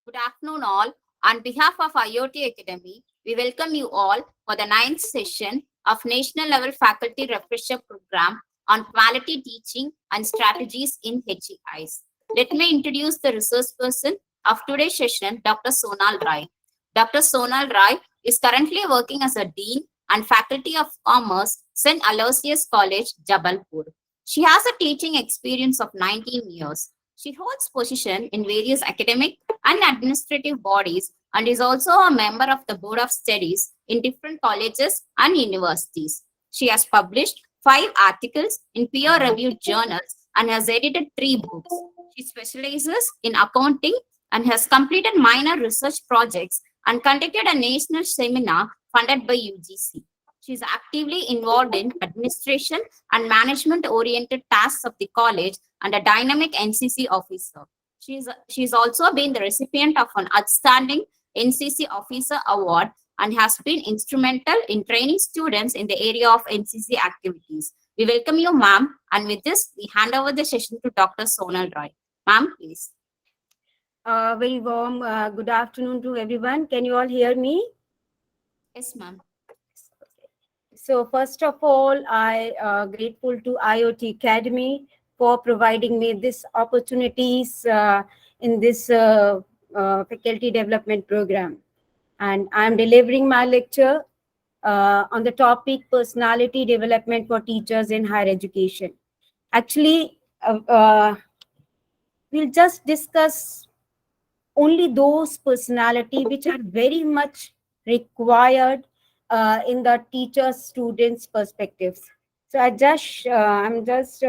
Good afternoon, all. On behalf of IoT Academy, we welcome you all for the ninth session of National Level Faculty Refresher Program on Quality Teaching and Strategies in HEIs. Let me introduce the resource person of today's session, Dr. Sonal Rai. Dr. Sonal Rai is currently working as a Dean and Faculty of Commerce, St. Aloysius College, Jabalpur. She has a teaching experience of 19 years. She holds position in various academic and administrative bodies and is also a member of the Board of Studies in different colleges and universities. She has published 5 articles in peer-reviewed journals and has edited 3 books. She specializes in accounting and has completed minor research projects and conducted a national seminar funded by UGC. She is actively involved in administration and management-oriented tasks of the college and a dynamic NCC officer. She's also been the recipient of an outstanding NCC Officer Award and has been instrumental in training students in the area of NCC activities. We welcome you, ma'am, and with this, we hand over the session to Dr. Sonal Roy. Ma'am, please. Very warm good afternoon to everyone. Can you all hear me? Yes, ma'am. So first of all, I grateful to IoT Academy for providing me this opportunities in this faculty development program. And I'm delivering my lecture on the topic personality development for teachers in higher education. Actually, we'll just discuss only those personality which are very much required in the teacher students perspectives. So I'm just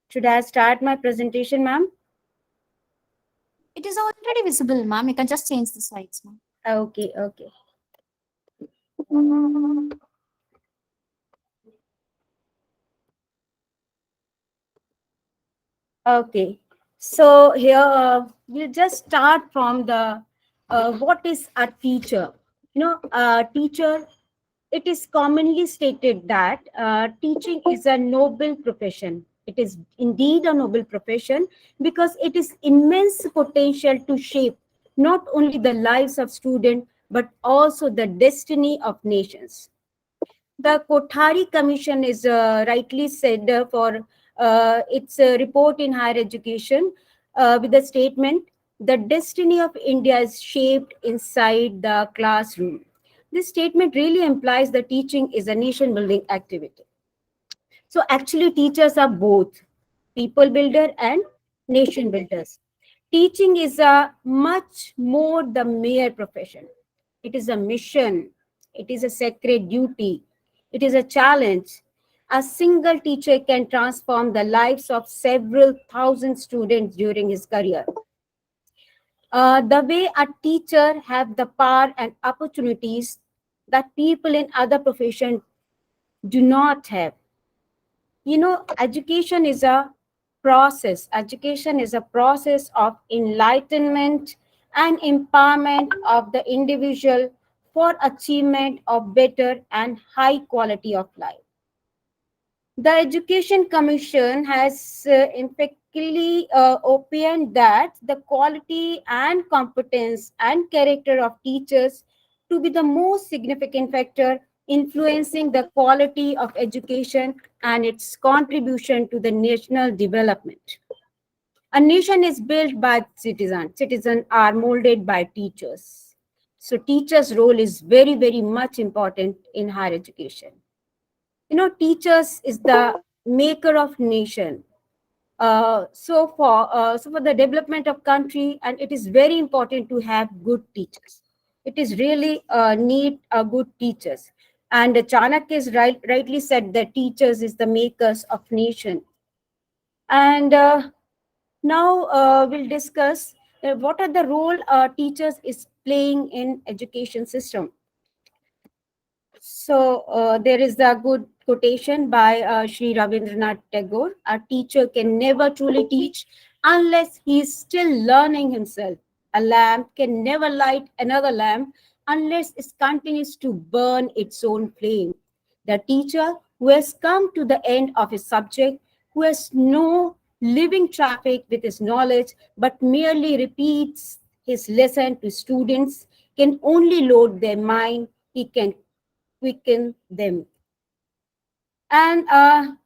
should I start my presentation, ma'am? It is already visible, ma'am. You can just change the slides, ma'am. Okay. Okay, so here we'll just start from the what is a teacher. A teacher, it is commonly stated that teaching is a noble profession. It is indeed a noble profession because it is immense potential to shape not only the lives of students but also the destiny of nations. The Kothari Commission is rightly said for its report in higher education with the statement, the destiny of India is shaped inside the classroom. This statement really implies that teaching is a nation building activity. So actually teachers are both people builder and nation builders. Teaching is a much more the mere profession. It is a mission. It is a sacred duty. It is a challenge. A single teacher can transform the lives of several thousand students during his career. The way a teacher have the power and opportunities that people in other professions do not have. Education is a process. Education is a process of enlightenment and empowerment of the individual for achievement of better and high quality of life. The Education Commission has emphatically opined that the quality and competence and character of teachers to be the most significant factor influencing the quality of education and its contribution to the national development. A nation is built by citizens. Citizens are molded by teachers. So teachers' role is very, very much important in higher education. Teachers is the maker of nation. So for the development of country, and it is very important to have good teachers. It is really need good teachers. And Chanakya is rightly said that teachers is the makers of nation. And now we'll discuss what are the role teachers is playing in education system. So there is a good quotation by Sri Rabindranath Tagore: a teacher can never truly teach unless he is still learning himself. A lamp can never light another lamp unless it continues to burn its own flame. The teacher who has come to the end of his subject, who has no living traffic with his knowledge, but merely repeats his lesson to students, can only load their mind, he can quicken them. And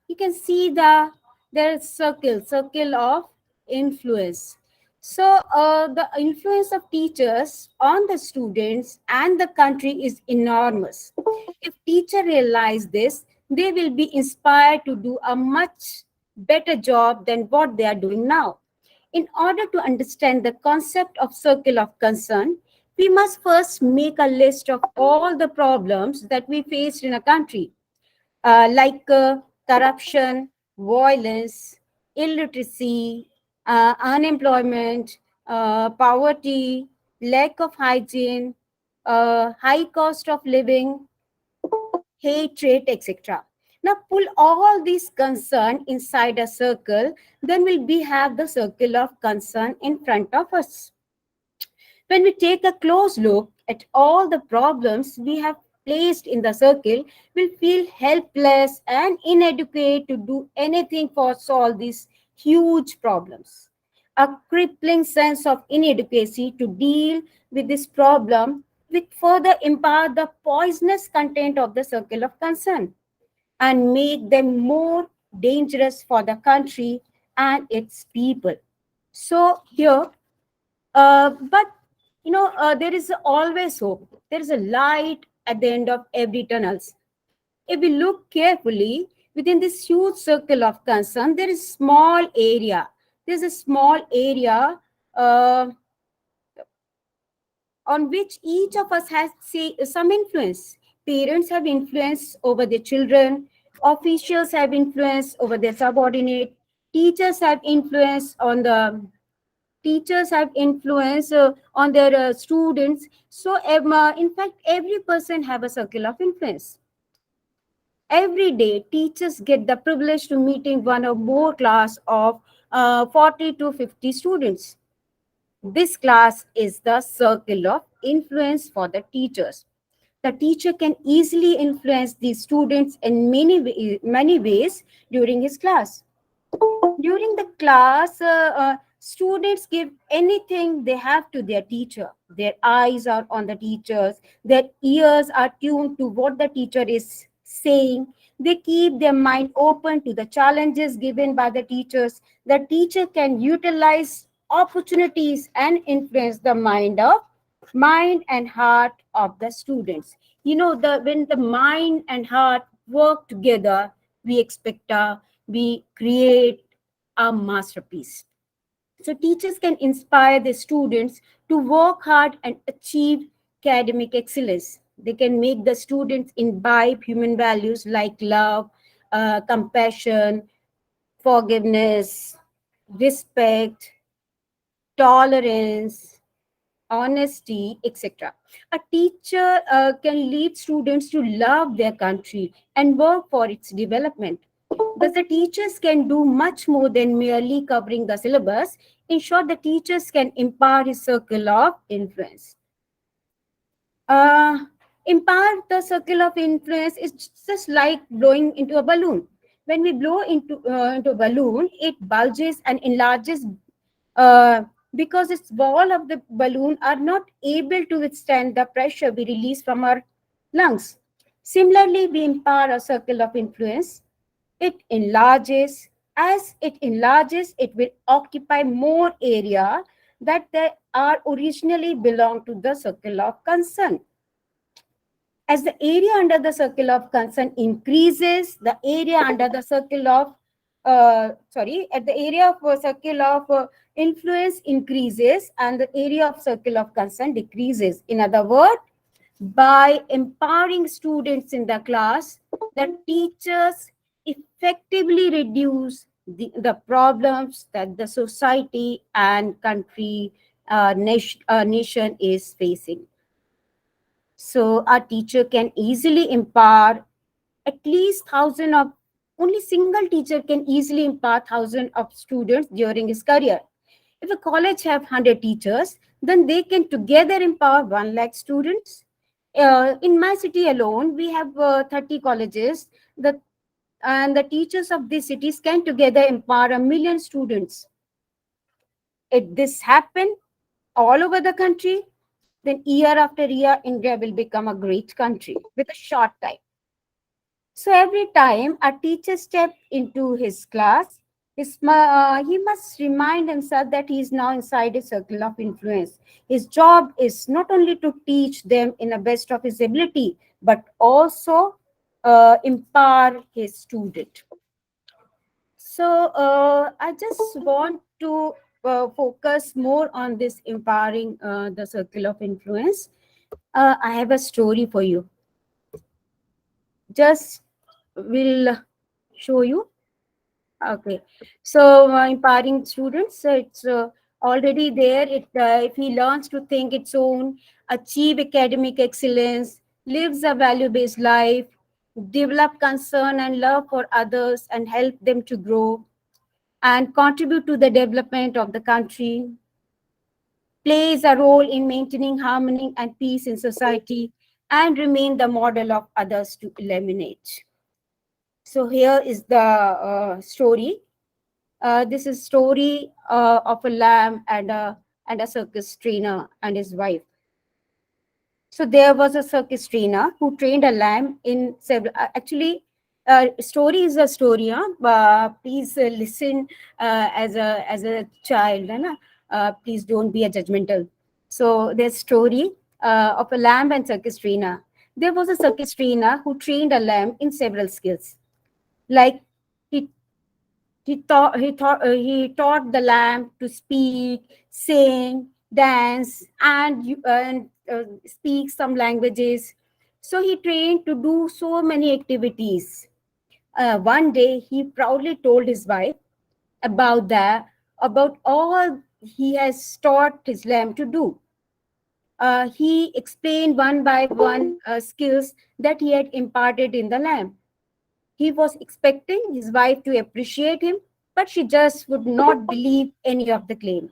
you can see there's circle of influence. So the influence of teachers on the students and the country is enormous. If teacher realize this, they will be inspired to do a much better job than what they are doing now. In order to understand the concept of circle of concern, we must first make a list of all the problems that we faced in a country, like corruption, violence, illiteracy, unemployment, poverty, lack of hygiene, high cost of living, hatred, etc. Now pull all these concern inside a circle, then we'll be have the circle of concern in front of us. When we take a close look at all the problems we have placed in the circle, we'll feel helpless and inadequate to do anything for solve these huge problems. A crippling sense of inadequacy to deal with this problem will further impart the poisonous content of the circle of concern and make them more dangerous for the country and its people. So here, but there is always hope. There is a light at the end of every tunnels. If we look carefully within this huge circle of concern, there is small area. There's a small area uh, on which each of us has say some influence. Parents have influence over their children. Officials have influence over their subordinate. Teachers have influence on the teachers have influence on their students. So in fact every person have a circle of influence. Every day teachers get the privilege to meeting one or more class of 40 to 50 students. This class is the circle of influence for the teachers. The teacher can easily influence the students in many ways during his class. During the class, students give anything they have to their teacher. Their eyes are on the teachers, their ears are tuned to what the teacher is saying. They keep their mind open to the challenges given by the teachers. The teacher can utilize opportunities and influence the mind and heart of the students. When the mind and heart work together, we expect we create a masterpiece. So teachers can inspire the students to work hard and achieve academic excellence. They can make the students imbibe human values like love, compassion, forgiveness, respect, tolerance, honesty, etc. A teacher can lead students to love their country and work for its development. Thus, the teachers can do much more than merely covering the syllabus. In short, the teachers can impart a circle of influence. Uh, Impart the circle of influence is just like blowing into a balloon. When we blow into a balloon, it bulges and enlarges uh, because its wall of the balloon are not able to withstand the pressure we release from our lungs. Similarly, we impart a circle of influence. It enlarges. As it enlarges, it will occupy more area that they are originally belong to the circle of concern. As the area under the circle of concern increases, the area under the circle of at the area of circle of influence increases and the area of circle of concern decreases. In other words, by empowering students in the class, the teachers effectively reduce the problems that the society and country, nation is facing. So a teacher can easily impart at least thousand of only single teacher can easily impart thousand of students during his career. If a college have 100 teachers, then they can together empower 1 lakh students. In my city alone, we have 30 colleges. The and the teachers of these cities can together empower 1 million students. If this happen all over the country, then year after year, India will become a great country with a short time. So every time a teacher steps into his class, he must remind himself that he is now inside a circle of influence. His job is not only to teach them in the best of his ability, but also empower his student. So I just want to focus more on this empowering the circle of influence. I have a story for you. Just will show you. Okay. So empowering students, it's already there. If he learns to think its own, achieve academic excellence, lives a value-based life, develop concern and love for others, and help them to grow and contribute to the development of the country, plays a role in maintaining harmony and peace in society, and remain the model of others to eliminate. So here is the story. This is story of a lamb and a circus trainer and his wife. So there was a circus trainer who trained a lamb in several. Story is a story. Huh? Please listen as a child, है ना? Please don't be a judgmental. So there's story of a lamb and circus trainer. There was a circus trainer who trained a lamb in several skills, like he he taught the lamb to speak, sing, dance, and speak some languages. So he trained to do so many activities. One day, he proudly told his wife about about all he has taught his lamb to do. He explained one by one skills that he had imparted in the lamb. He was expecting his wife to appreciate him, but she just would not believe any of the claim.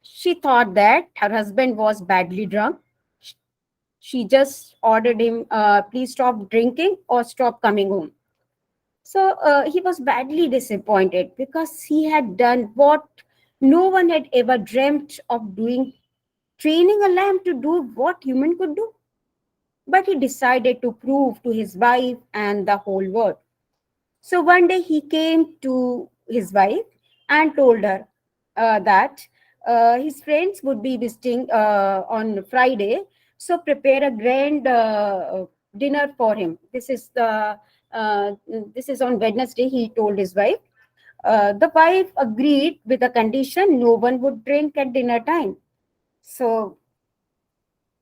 She thought that her husband was badly drunk. She just ordered him, please stop drinking or stop coming home. So he was badly disappointed because he had done what no one had ever dreamt of doing, training a lamb to do what human could do. But he decided to prove to his wife and the whole world. So one day he came to his wife and told her that his friends would be visiting on Friday. So prepare a grand dinner for him. This is on Wednesday. He told his wife. The wife agreed with the condition no one would drink at dinner time. So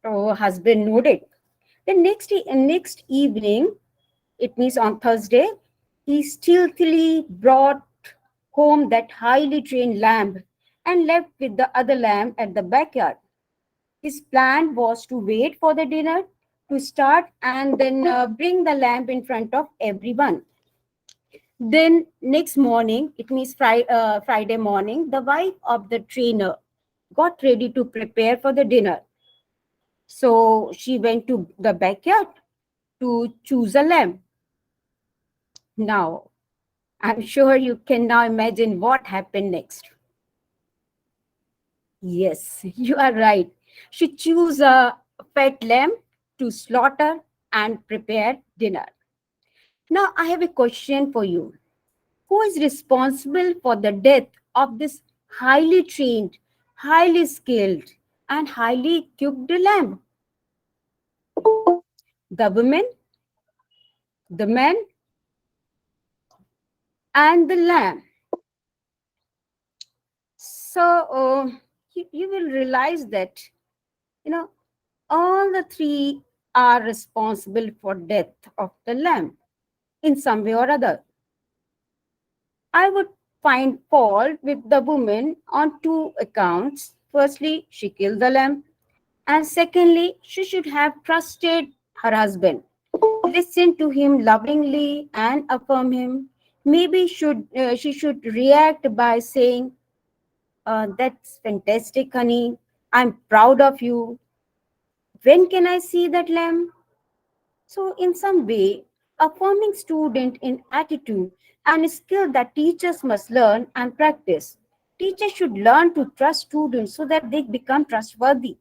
husband nodded. The next evening, it means on Thursday, he stealthily brought home that highly trained lamb and left with the other lamb at the backyard. His plan was to wait for the dinner to start and then bring the lamb in front of everyone. Then next morning, it means Friday morning, the wife of the trainer got ready to prepare for the dinner. So she went to the backyard to choose a lamb. Now, I'm sure you can now imagine what happened next. Yes, you are right. She chose a fat lamb to slaughter and prepare dinner. Now, I have a question for you. Who is responsible for the death of this highly trained, highly skilled, and highly equipped lamb? The woman, the man, and the lamb. So you will realize that you know all the three are responsible for death of the lamb in some way or other. I would find fault with the woman on two accounts. Firstly, she killed the lamb, and secondly, she should have trusted her husband, listen to him lovingly and affirm him. Maybe she should react by saying, "That's fantastic, honey. I'm proud of you. When can I see that lamb?" So, in some way, affirming student in attitude and skill that teachers must learn and practice. Teachers should learn to trust students so that they become trustworthy.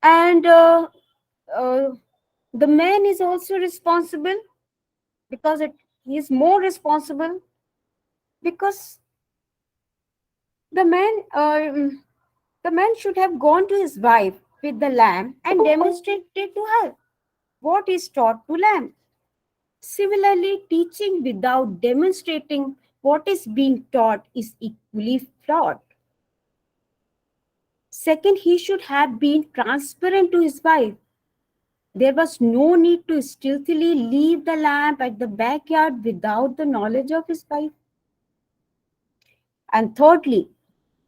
And uh, the man is also responsible because he is more responsible because the man the man should have gone to his wife with the lamb and demonstrated to her what is taught to lamb. Similarly, teaching without demonstrating what is being taught is equally flawed. Second, he should have been transparent to his wife. There was no need to stealthily leave the lamp at the backyard without the knowledge of his wife. And thirdly,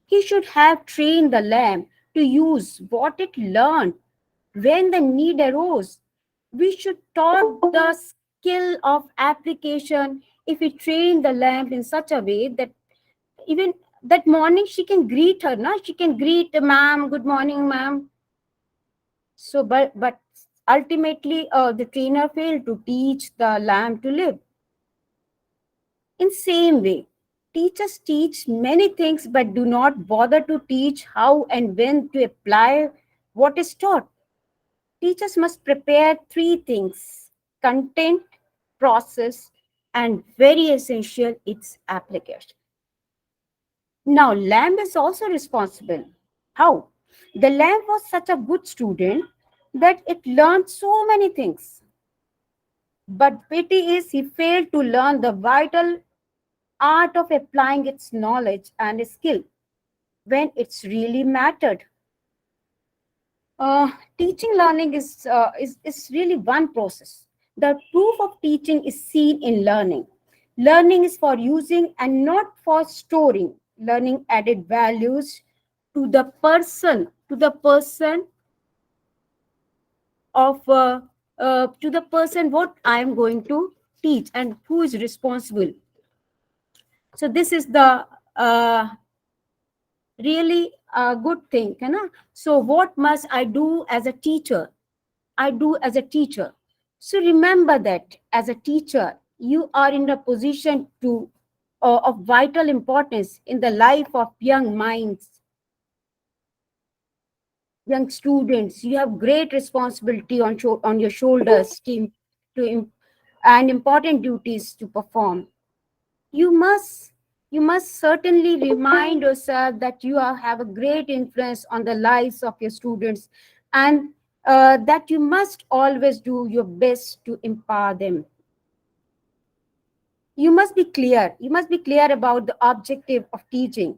he should have trained the lamb to use what it learned when the need arose. We should taught the skill of application if we train the lamb in such a way that even that morning she can greet her, no? She can greet ma'am, good morning, ma'am. So, but ultimately, the trainer failed to teach the lamb to live. In same way, teachers teach many things but do not bother to teach how and when to apply what is taught. Teachers must prepare three things: content, process, and very essential, its application. Now, Lamb is also responsible. How? The Lamb was such a good student that it learned so many things. But pity is he failed to learn the vital art of applying its knowledge and skill when it's really mattered. Teaching learning is really one process. The proof of teaching is seen in learning. Learning is for using and not for storing. Learning added values to the person of to the person what I am going to teach and who is responsible. So this is the really a good thing, you know? So what must I do as a teacher? I do as a teacher. So remember that as a teacher, you are in a position to of vital importance in the life of young minds, young students. You have great responsibility on your shoulders and important duties to perform. You must you must certainly remind yourself that you have a great influence on the lives of your students, and that you must always do your best to empower them. You must be clear about the objective of teaching.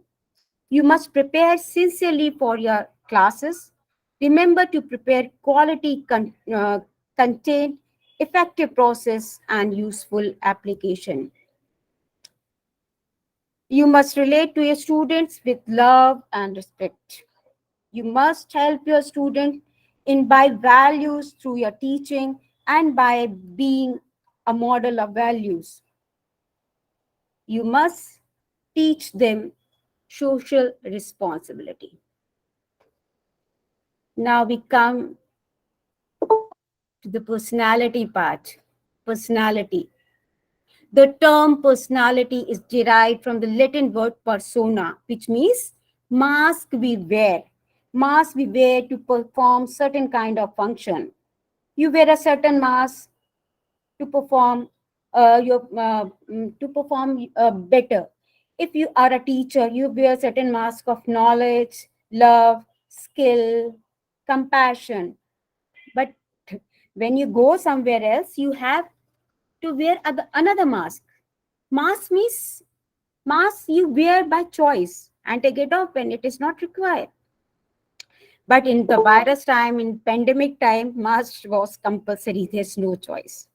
You must prepare sincerely for your classes. Remember to prepare quality content, effective process, and useful application. You must relate to your students with love and respect. You must help your student imbibe values through your teaching and by being a model of values. You must teach them social responsibility. Now we come to the personality part. Personality. The term personality is derived from the Latin word persona, which means mask we wear. Mask we wear to perform certain kind of function. You wear a certain mask to perform better. If you are a teacher, you wear certain mask of knowledge, love, skill, compassion. But when you go somewhere else, you have to wear another mask. Mask means mask you wear by choice and take it off when it is not required. But in the virus time, in pandemic time, mask was compulsory. There's no choice.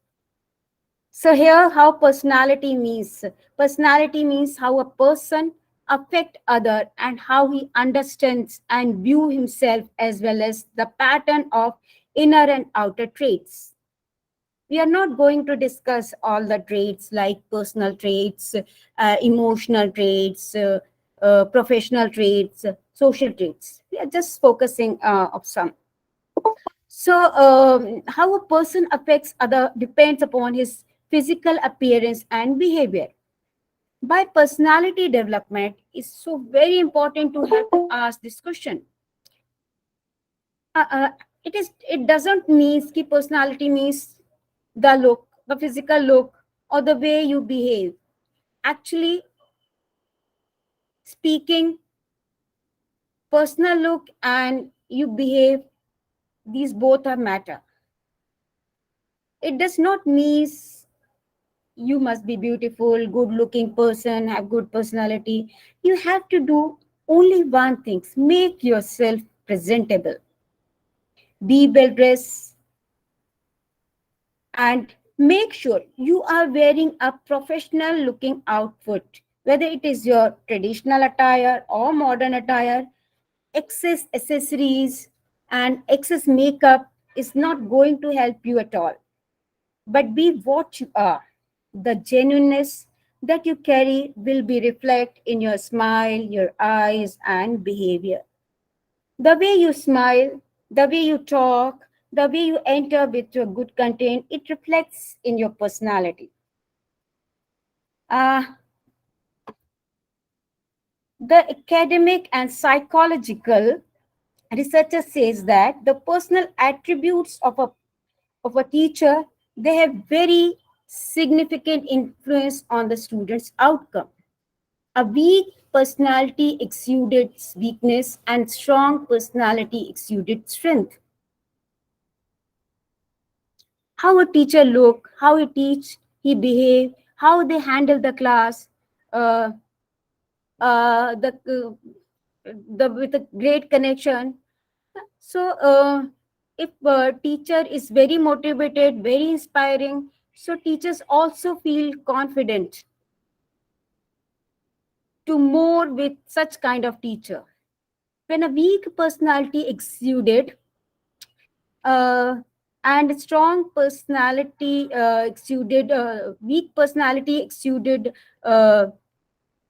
So here, how personality means. Personality means how a person affect other and how he understands and view himself, as well as the pattern of inner and outer traits. We are not going to discuss all the traits like personal traits, emotional traits, professional traits, social traits. We are just focusing of some. So how a person affects other depends upon his physical appearance and behavior. By personality development is so very important to have to ask this question. uh, uh, it doesn't mean ki personality means the look, the physical look, or the way you behave. Actually speaking, personal look and you behave, these both are matter. It does not mean you must be beautiful, good looking person, have good personality. You have to do only one thing: make yourself presentable, be well dressed, and make sure you are wearing a professional looking outfit, whether it is your traditional attire or modern attire. Excess accessories and excess makeup is not going to help you at all, but be what you are. The genuineness that you carry will be reflected in your smile, your eyes, and behavior. The way you smile, the way you talk, the way you enter with your good content, it reflects in your personality. Uh, the academic and psychological researcher says that the personal attributes of a teacher, they have very significant influence on the student's outcome. A weak personality exuded weakness, and strong personality exuded strength. How a teacher look, how he teach, he behave, how they handle the class, uh, uh, the, with a great connection. So, if a teacher is very motivated, very inspiring, so teachers also feel confident to more with such kind of teacher. When a weak personality exuded, uh, and strong personality exuded, weak personality exuded uh,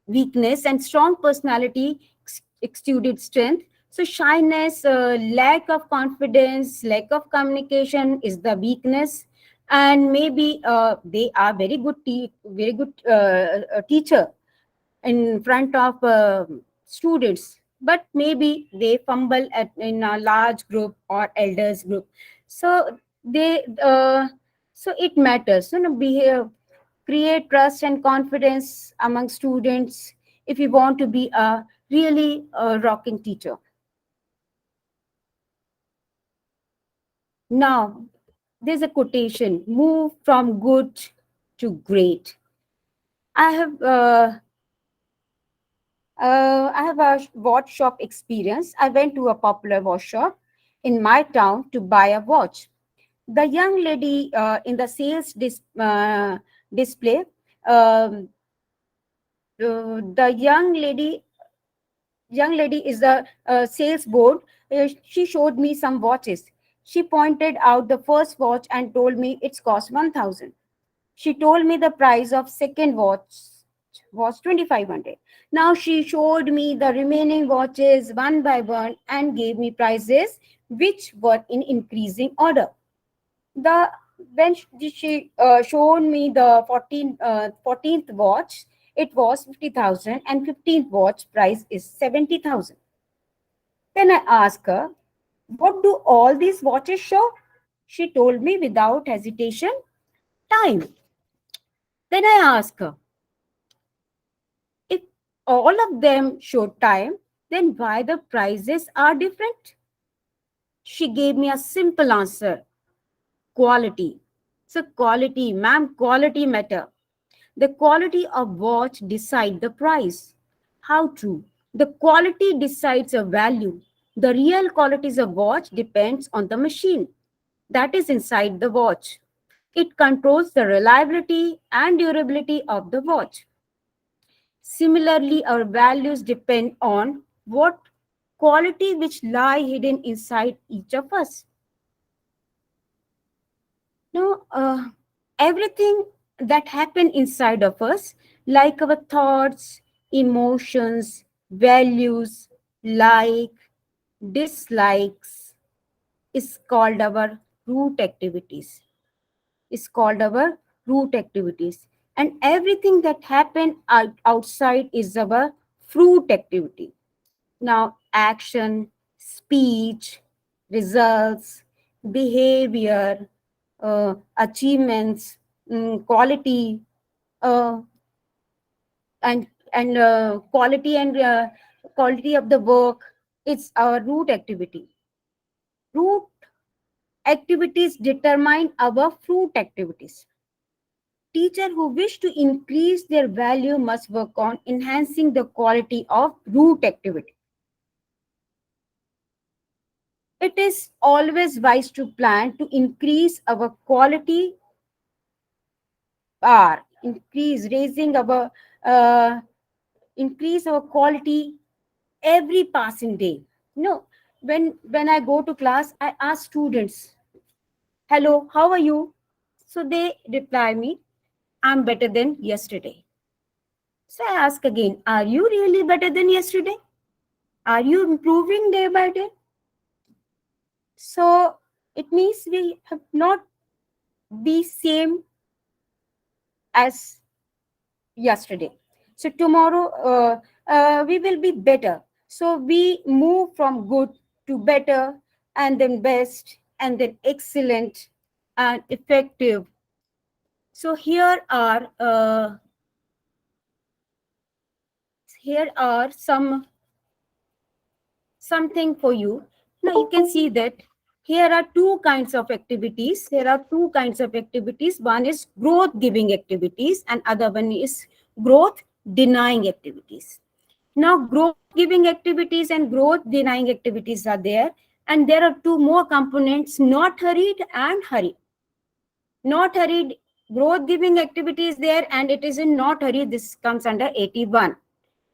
weakness, and strong personality exuded strength. So shyness, lack of confidence, lack of communication is the weakness. And maybe they are very good very good teacher in front of students, but maybe they fumble in a large group or elders group. So they so it matters, behave, create trust and confidence among students if you want to be a really rocking teacher. Now there's a quotation: move from good to great. I have I have a watch shop experience. I went to a popular watch shop in my town to buy a watch. The young lady in the sales display, um, the young lady is the sales board. She showed me some watches. She pointed out the first watch and told me it's cost 1,000. She told me the price of second watch was 2,500. Now she showed me the remaining watches one by one and gave me prices which were in increasing order. The when she showed me the 14th watch, it was 50,000, and 15th watch price is 70,000. Then I asked her, what do all these watches show? She told me without hesitation, time. Then I asked her, if all of them show time, then why the prices are different? She gave me a simple answer: quality. So, quality, ma'am, quality matter. The quality of watch decide the price. How true? The quality decides a value. The real qualities of watch depends on the machine that is inside the watch. It controls the reliability and durability of the watch. Similarly, our values depend on what quality which lie hidden inside each of us. No, everything that happen inside of us, like our thoughts, emotions, values, like, dislikes, is called our root activities. Is called our root activities. And everything that happen outside is our fruit activity. Now, action, speech, results, behavior, achievements, quality, uh, and quality of the work. It's our root activity. Root activities determine our fruit activities. Teachers who wish to increase their value must work on enhancing the quality of root activity. It is always wise to plan to increase our quality R, uh, increase our quality every passing day. No, when I go to class, I ask students, "Hello, how are you?" So they reply me, "I'm better than yesterday." So I ask again, "Are you really better than yesterday? Are you improving day by day?" So it means we have not be same as yesterday. So tomorrow we will be better. So we move from good to better, and then best, and then excellent and effective. So here are something for you. Now you can see that here are two kinds of activities. There are two kinds of activities. One is growth giving activities, and other one is growth denying activities. Now, growth giving activities and growth denying activities are there. And there are two more components, not hurried and hurried. Not hurried, growth giving activity is there, and it is in not hurried. This comes under 81.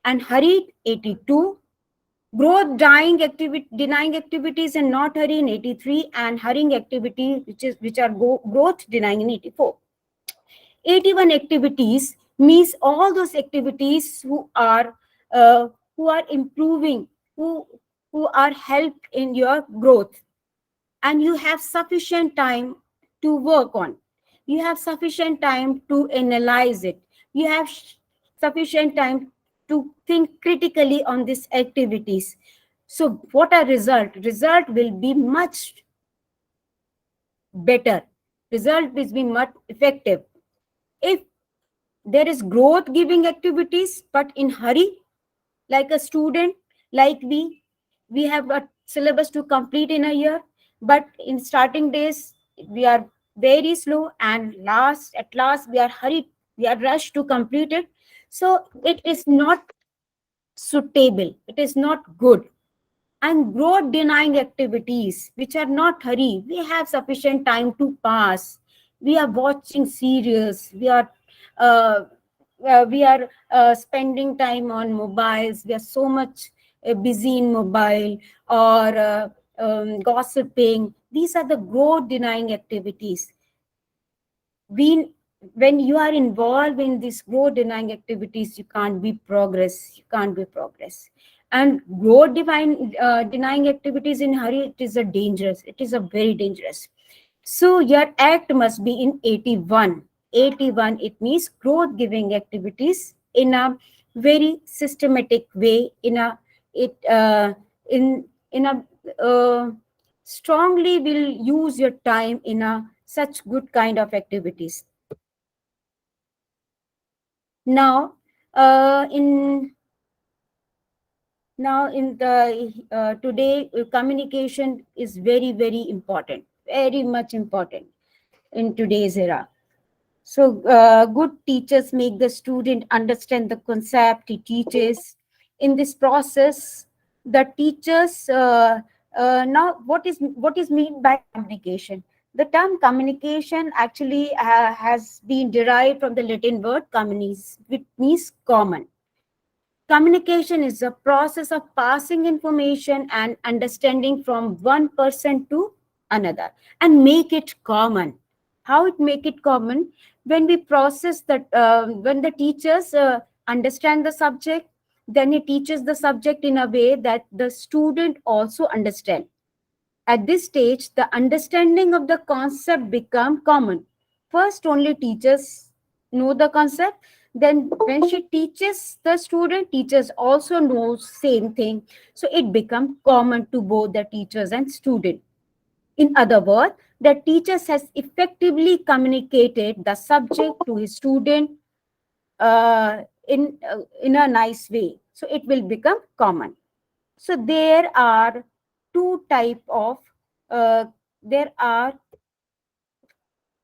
And hurried, 82. Growth denying activities and not hurry in 83. And hurrying activity, which are growth denying in 84. 81 activities means all those activities uh, who are improving, who who are help in your growth, and you have sufficient time to work on. You have sufficient time to analyze it. You have sufficient time to think critically on these activities. So what a result will be much better. Result will be much effective if there is growth giving activities, but in hurry, like a student, like we have a syllabus to complete in a year, but in starting days we are very slow, and at last we are hurried, we are rushed to complete it. So it is not suitable, it is not good. And growth denying activities which are not hurry, we have sufficient time to pass. We are watching serials, uh, we are spending time on mobiles, we are so much busy in mobile, or gossiping. These are the growth denying activities. we when you are involved in these growth denying activities, you can't be progress. And denying activities in hurry, it is a very dangerous. So your act must be in 81. 81, it means growth giving activities in a very systematic way, it in a strongly will use your time in a such good kind of activities. Now, in the today, communication is very, very important, very much important in today's era. So, good teachers make the student understand the concept he teaches. In this process, the teachers now what is meant by communication? The term communication actually has been derived from the Latin word communis, which means common. Communication is a process of passing information and understanding from one person to another, and make it common. How it make it common? When we process that, when the teachers understand the subject, then he teaches the subject in a way that the student also understand. At this stage, the understanding of the concept become common. First, only teachers know the concept. Then, when she teaches the student, teachers also know same thing. So it become common to both the teachers and student. In other words, the teacher has effectively communicated the subject to his student in a nice way. So it will become common. So two type of uh, there are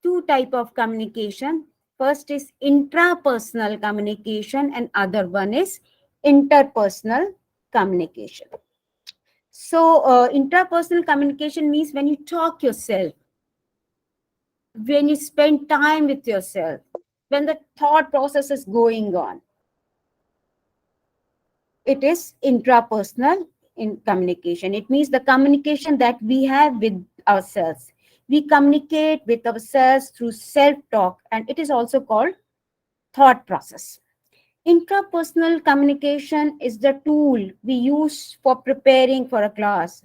two type of communication. First is intrapersonal communication, and other one is interpersonal communication. So intrapersonal communication means when you talk yourself, when you spend time with yourself, when the thought process is going on. It is intrapersonal in communication. It means the communication that we have with ourselves. We communicate with ourselves through self-talk, and it is also called thought process. Intrapersonal communication is the tool we use for preparing for a class.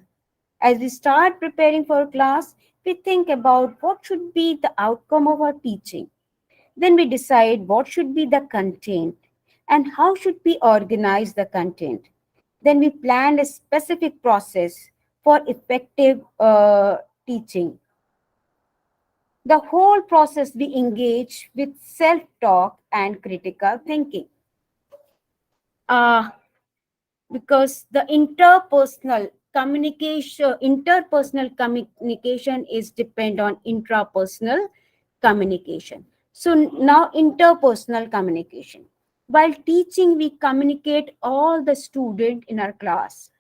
As we start preparing for a class, we think about what should be the outcome of our teaching. Then we decide what should be the content and how should we organize the content. Then we plan a specific process for effective teaching. The whole process we engage with self-talk and critical thinking. Uh, because the interpersonal communication is depend on intrapersonal communication. So now interpersonal communication. While teaching, we communicate all the student in our class.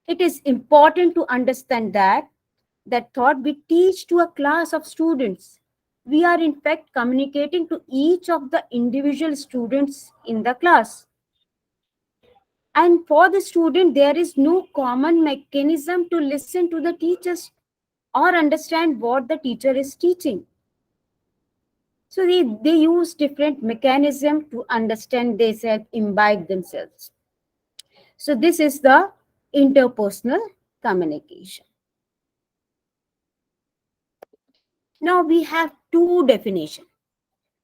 It is important to understand that thought we teach to a class of students. We are in fact communicating to each of the individual students in the class. And for the student, there is no common mechanism to listen to the teachers or understand what the teacher is teaching. So they use different mechanism to understand themselves, imbibe themselves. So this is the interpersonal communication. Now we have two definition.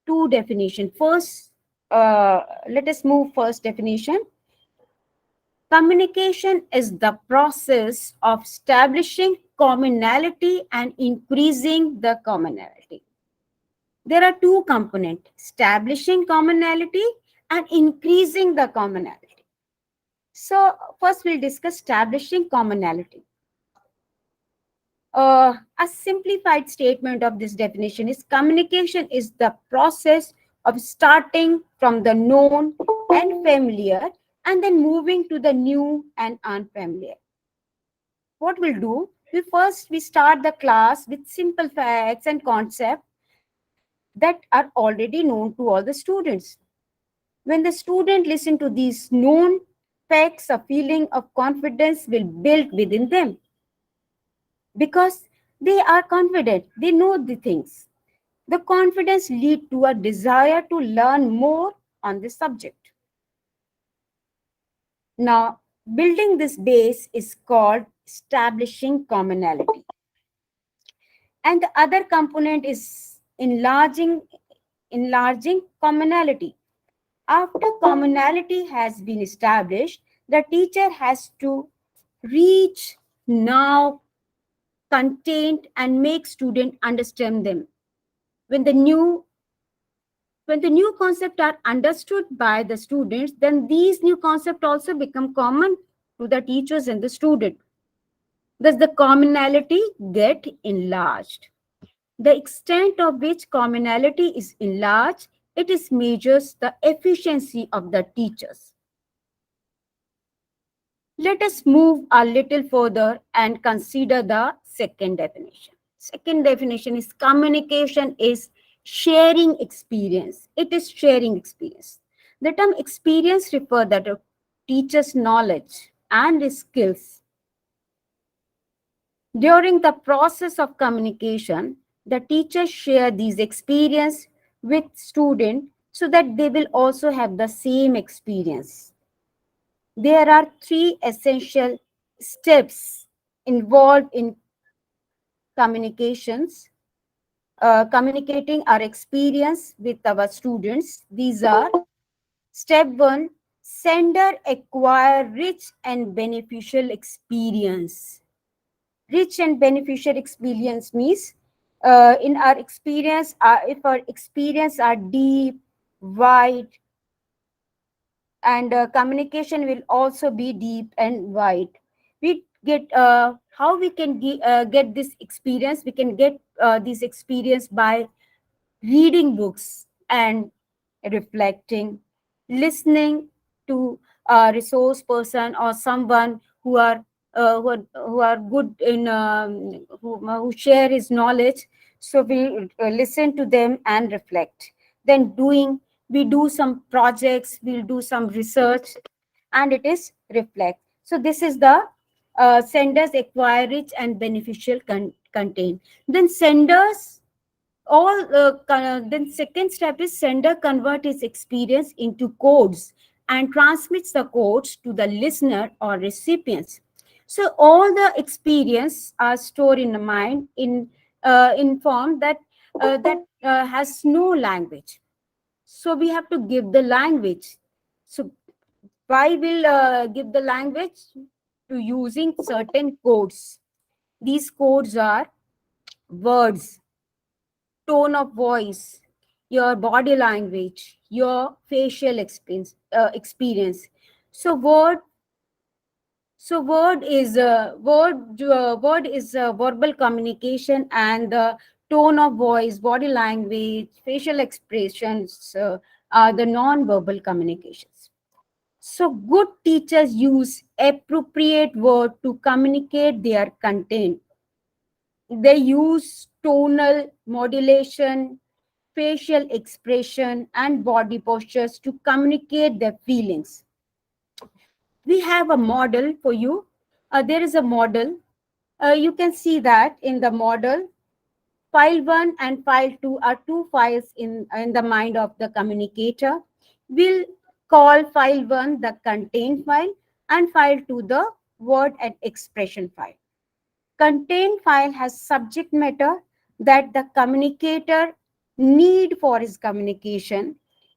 Two definition. First, let us move first definition. Communication is the process of establishing commonality and increasing the commonality. There are two components, establishing commonality and increasing the commonality. So first we'll discuss establishing commonality. A simplified statement of this definition is communication is the process of starting from the known and familiar and then moving to the new and unfamiliar. What we'll do, we start the class with simple facts and concepts that are already known to all the students. When the student listen to these known facts, a feeling of confidence will build within them because they are confident, they know the things. The confidence lead to a desire to learn more on the subject. Now, building this base is called establishing commonality. And the other component is enlarging commonality. After commonality has been established, the teacher has to reach now content and make student understand them. When the new concept are understood by the students, then these new concept also become common to the teachers and the student. Thus the commonality get enlarged. The extent of which commonality is enlarged, it is measures the efficiency of the teachers. Let us move a little further and consider the second definition. Second definition is communication is sharing experience. It is sharing experience. The term experience refers that a teacher's knowledge and skills. During the process of communication, the teachers share these experience with student so that they will also have the same experience. There are three essential steps involved in communications, communicating our experience with our students. These are: step one, sender acquire rich and beneficial experience. Rich and beneficial experience means, in our experience, if our experience are deep, wide, and communication will also be deep and wide. We get, how we can get this experience. We can get this experience by reading books and reflecting, listening to a resource person or someone who are good in, who share his knowledge. So we listen to them and reflect. Then we do some projects, we'll do some research, and it is reflect. So this is the senders acquire rich and beneficial content. Then senders then second step is sender convert his experience into codes and transmits the codes to the listener or recipients. So all the experience are stored in the mind in form that has no language. So we have to give the language. So why will give the language? To using certain codes. These codes are words, tone of voice, your body language, your facial experience. So word is verbal communication, and the tone of voice, body language, facial expressions are the non-verbal communications. So good teachers use appropriate word to communicate their content. They use tonal modulation, facial expression, and body postures to communicate their feelings. We have a model for you. There is a model. You can see that in the model, file 1 and file 2 are two files in the mind of the communicator. We'll call file 1 the content file and file 2 the word and expression file. Content file has subject matter that the communicator need for his communication,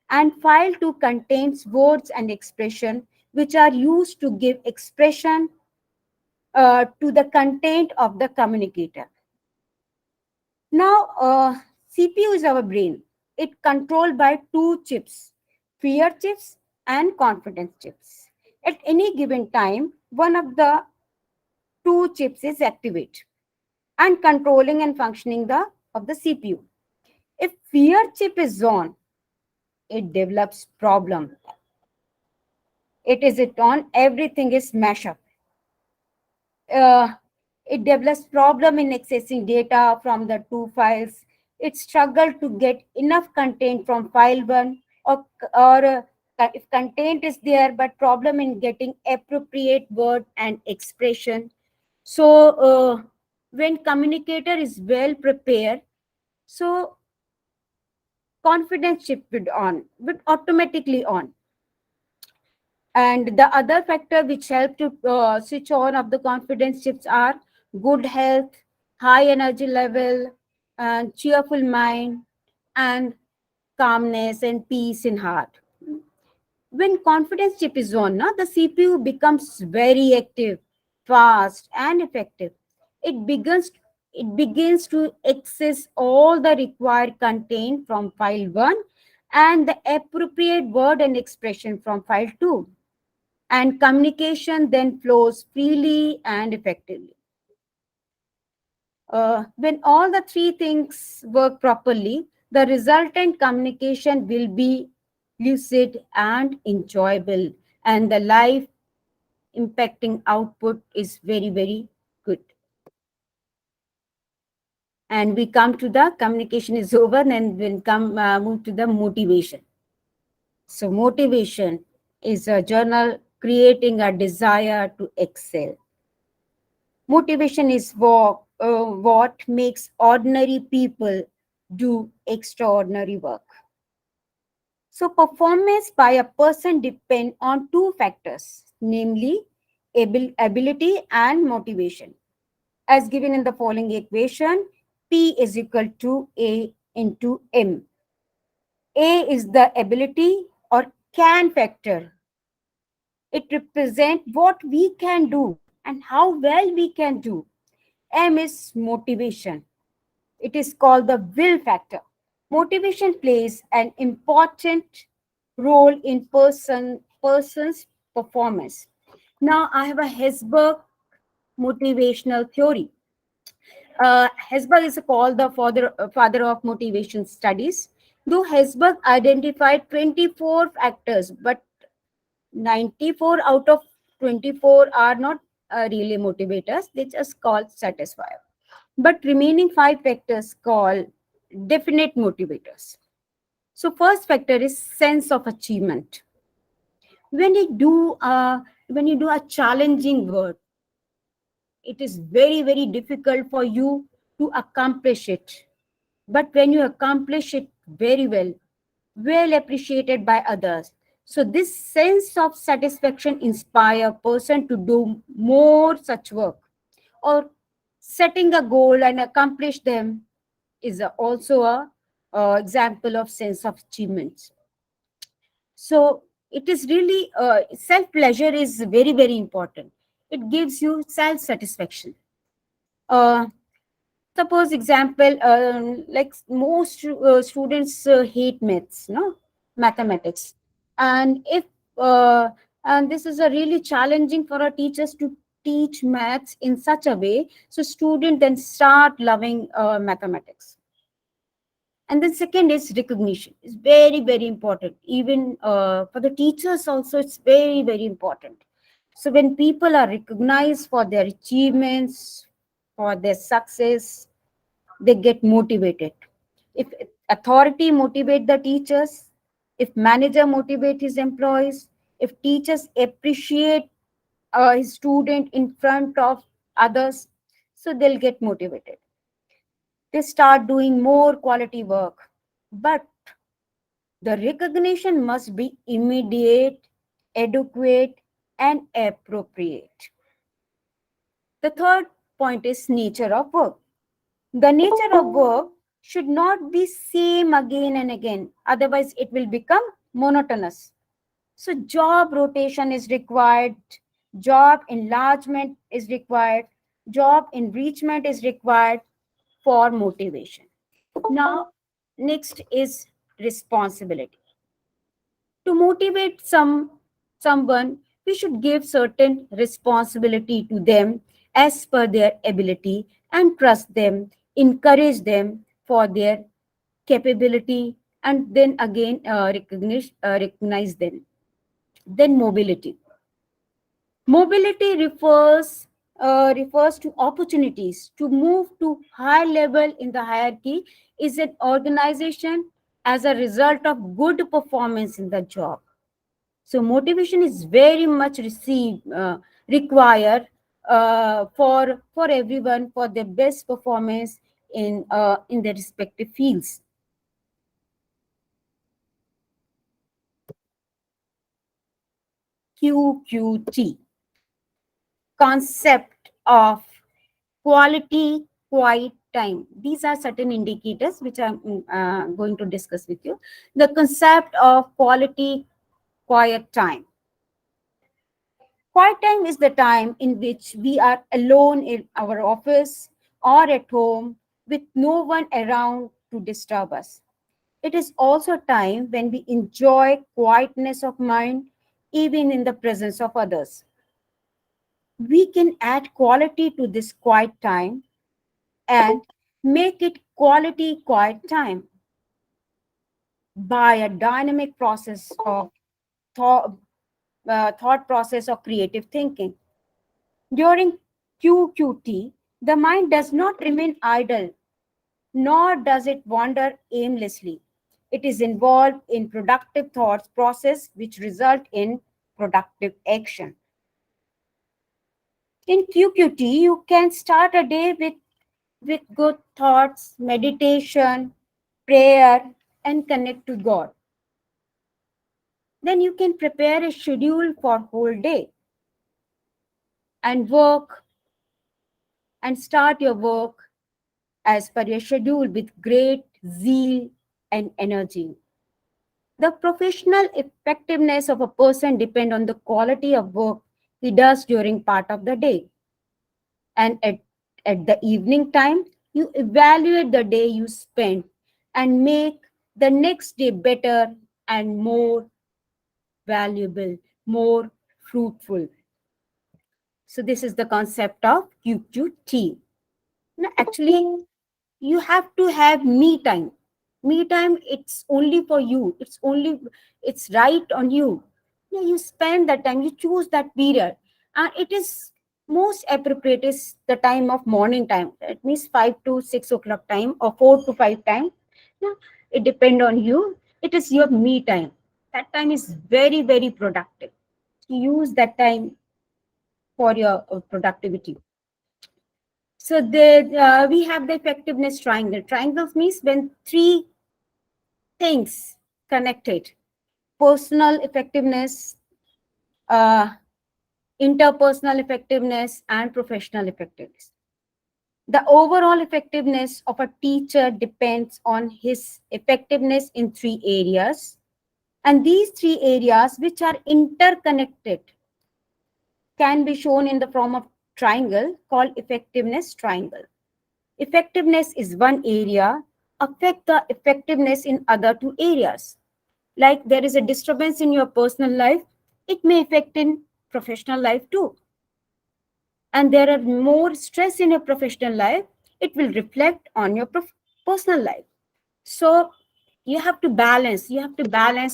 and file 2 contains words and expression which are used to give expression to the content of the communicator. Now, CPU is our brain. It controlled by two chips, fear chips and confidence chips. At any given time, one of the two chips is activated and controlling and functioning of the CPU. If fear chip is on, it develops problem. It is it on, everything is mash up. Uh, it develops problem in accessing data from the two files. It struggle to get enough content from file one, or if content is there, but problem in getting appropriate word and expression. So when communicator is well prepared, so confidence chip would automatically on. And the other factor which help to switch on of the confidence chips are good health, high energy level, and cheerful mind, and calmness and peace in heart. When confidence chip is on, the CPU becomes very active, fast, and effective. It begins to access all the required content from file 1 and the appropriate word and expression from file 2. And communication then flows freely and effectively. When all the three things work properly, the resultant communication will be lucid and enjoyable, and the life impacting output is very, very good. And we come to the communication is over, and we'll move to the motivation. So motivation is a journal creating a desire to excel. Motivation is what makes ordinary people do extraordinary work. So performance by a person depend on two factors, namely ability and motivation. as given in the following equation. P is equal to A into M. A is the ability or can factor. It represents what we can do and how well we can do. M is motivation. It is called the will factor. Motivation plays an important role in person's performance. Now I have a Hesberg motivational theory. Hesberg is called the father of motivation studies. Though Hesberg identified 24 factors, but 94 out of 24 are not really motivators. They just called satisfier. But remaining five factors called definite motivators. So first factor is sense of achievement. When you do when you do a challenging work, it is very very difficult for you to accomplish it. But when you accomplish it very well, well appreciated by others, so this sense of satisfaction inspire a person to do more such work, or setting a goal and accomplish them is also a example of sense of achievement. So it is really self pleasure is very very important. It gives you self satisfaction. uh, Suppose example, like most students hate maths, no, mathematics, and if uh, and this is a really challenging for our teachers to teach maths in such a way, so student then start loving mathematics. And then second is recognition. It's very very important. Even for the teachers also, it's very very important. So when people are recognized for their achievements, for their success, they get motivated. If authority motivate the teachers, if manager motivate his employees, if teachers appreciate his student in front of others, so they'll get motivated. They start doing more quality work. But the recognition must be immediate, adequate, and appropriate. The third point is nature of work. The nature of work should not be same again and again, otherwise it will become monotonous. So job rotation is required, job enlargement is required, job enrichment is required for motivation. Now next is responsibility. To motivate someone, we should give certain responsibility to them as per their ability, and trust them, encourage them for their capability, and then again recognize them. Then mobility. Mobility refers to opportunities to move to high level in the hierarchy is an organization as a result of good performance in the job. So motivation is very much required for everyone for their best performance in their respective fields. QQT, concept of quality quiet time. These are certain indicators which I'm going to discuss with you. The concept of quality quiet time. Quiet time is the time in which we are alone in our office or at home with no one around to disturb us. It is also time when we enjoy quietness of mind even in the presence of others. We can add quality to this quiet time and make it quality quiet time by a dynamic process of thought, thought process of creative thinking. During QQT, the mind does not remain idle, nor does it wander aimlessly. It is involved in productive thoughts process which result in productive action. In QQT, you can start a day with good thoughts, meditation, prayer, and connect to God. Then you can prepare a schedule for whole day and work and start your work as per your schedule with great zeal and energy. The professional effectiveness of a person depends on the quality of work he does during part of the day. And at the evening time, you evaluate the day you spent and make the next day better and more valuable, more fruitful. So this is the concept of QQT. Now, actually, you have to have me time. Me time, it's only for you. It's right on you. Yeah, you spend that time, you choose that period. And it is most appropriate is the time of morning time. It means 5 to 6 o'clock time or 4 to 5 time. Yeah, it depends on you. It is your me time. That time is very, very productive. Use that time for your productivity. So we have the effectiveness triangle. Triangles means when three things connected: personal effectiveness, uh, interpersonal effectiveness, and professional effectiveness. The overall effectiveness of a teacher depends on his effectiveness in three areas. And these three areas, which are interconnected, can be shown in the form of triangle called effectiveness triangle. Effectiveness is one area, affect the effectiveness in other two areas. Like there is a disturbance in your personal life, it may affect in professional life too. And there are more stress in your professional life, it will reflect on your personal life. So you have to balance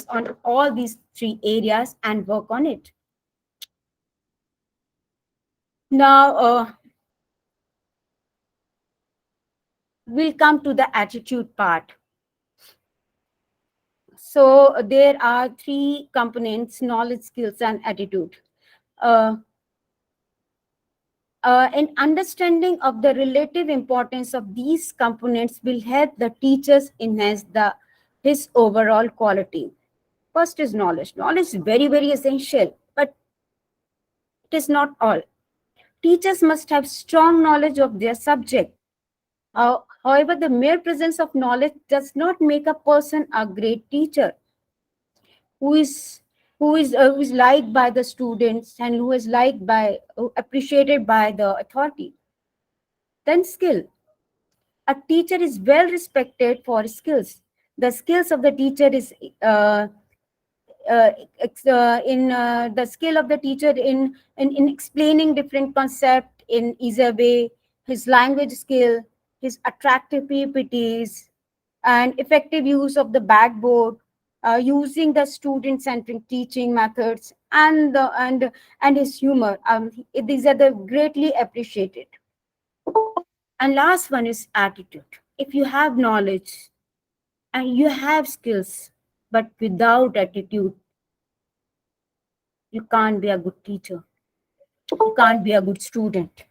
on all these three areas and work on it. Now we'll come to the attitude part. So there are three components: knowledge, skills, and attitude. Uh, an understanding of the relative importance of these components will help the teachers enhance his overall quality. First is knowledge. Knowledge is very, very essential, but it is not all. Teachers must have strong knowledge of their subject. However, the mere presence of knowledge does not make a person a great teacher. who is who is liked by the students and who is appreciated by the authority. Then skill: a teacher is well respected for his skills. The skills of the teacher is in the skill of the teacher in explaining different concept in easier way, his language skill, his attractive ppts, and effective use of the backboard, using the student-centric teaching methods, and his humor. These are the greatly appreciated. And last one is attitude. If you have knowledge and you have skills, but without attitude, you can't be a good teacher. You can't be a good student.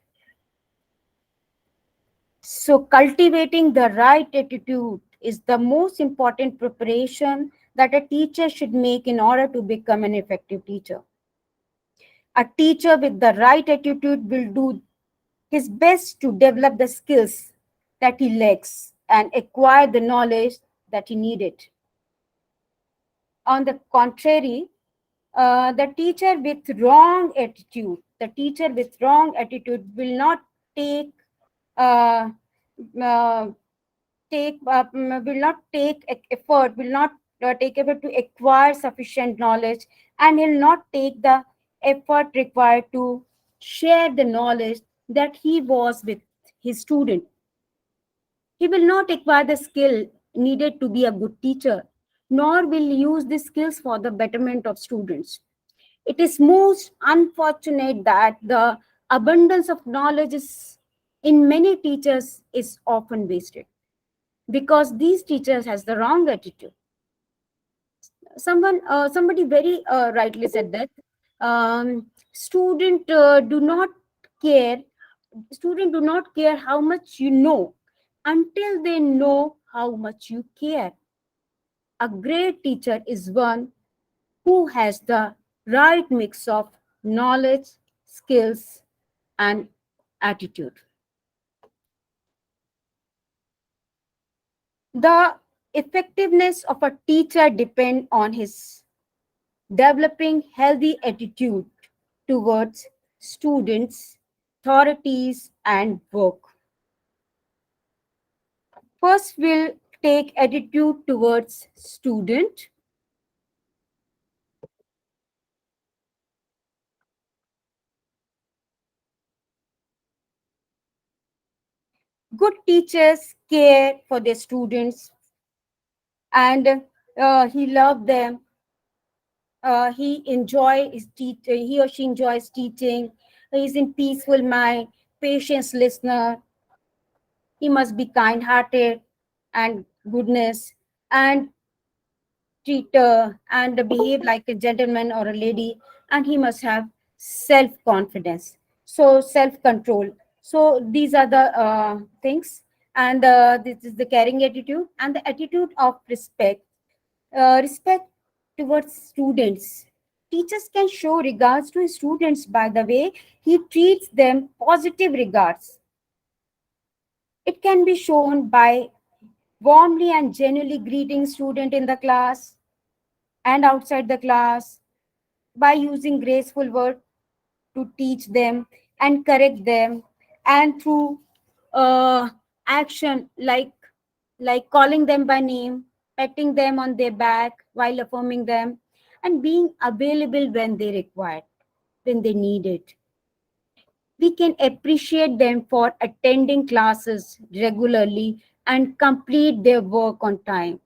So cultivating the right attitude is the most important preparation that a teacher should make in order to become an effective teacher. A teacher with the right attitude will do his best to develop the skills that he lacks and acquire the knowledge that he needed. On the contrary, the teacher with wrong attitude take uh, uh, will not take effort, will not take effort to acquire sufficient knowledge, and he'll not take the effort required to share the knowledge that he was with his student. He will not acquire the skill needed to be a good teacher, nor will use the skills for the betterment of students. It is most unfortunate that the abundance of knowledge in many teachers is often wasted because these teachers has the wrong attitude. Somebody very rightly said that student do not care. Student do not care how much you know until they know how much you care. A great teacher is one who has the right mix of knowledge, skills, and attitude. The effectiveness of a teacher depends on his developing healthy attitude towards students, authorities, and work. First, we'll take attitude towards student. Good teachers care for their students and he love them. He or she enjoys teaching. He's in peaceful mind, patience listener. He must be kind-hearted and goodness and treat and behave like a gentleman or a lady. And he must have self-confidence, so self-control. So these are the things. And this is the caring attitude and the attitude of respect. Respect towards students. Teachers can show regards to his students by the way he treats them, positive regards. It can be shown by warmly and genuinely greeting student in the class and outside the class, by using graceful words to teach them and correct them, and through action like calling them by name, patting them on their back while affirming them, and being available when they require, when they need it. We can appreciate them for attending classes regularly and complete their work on time.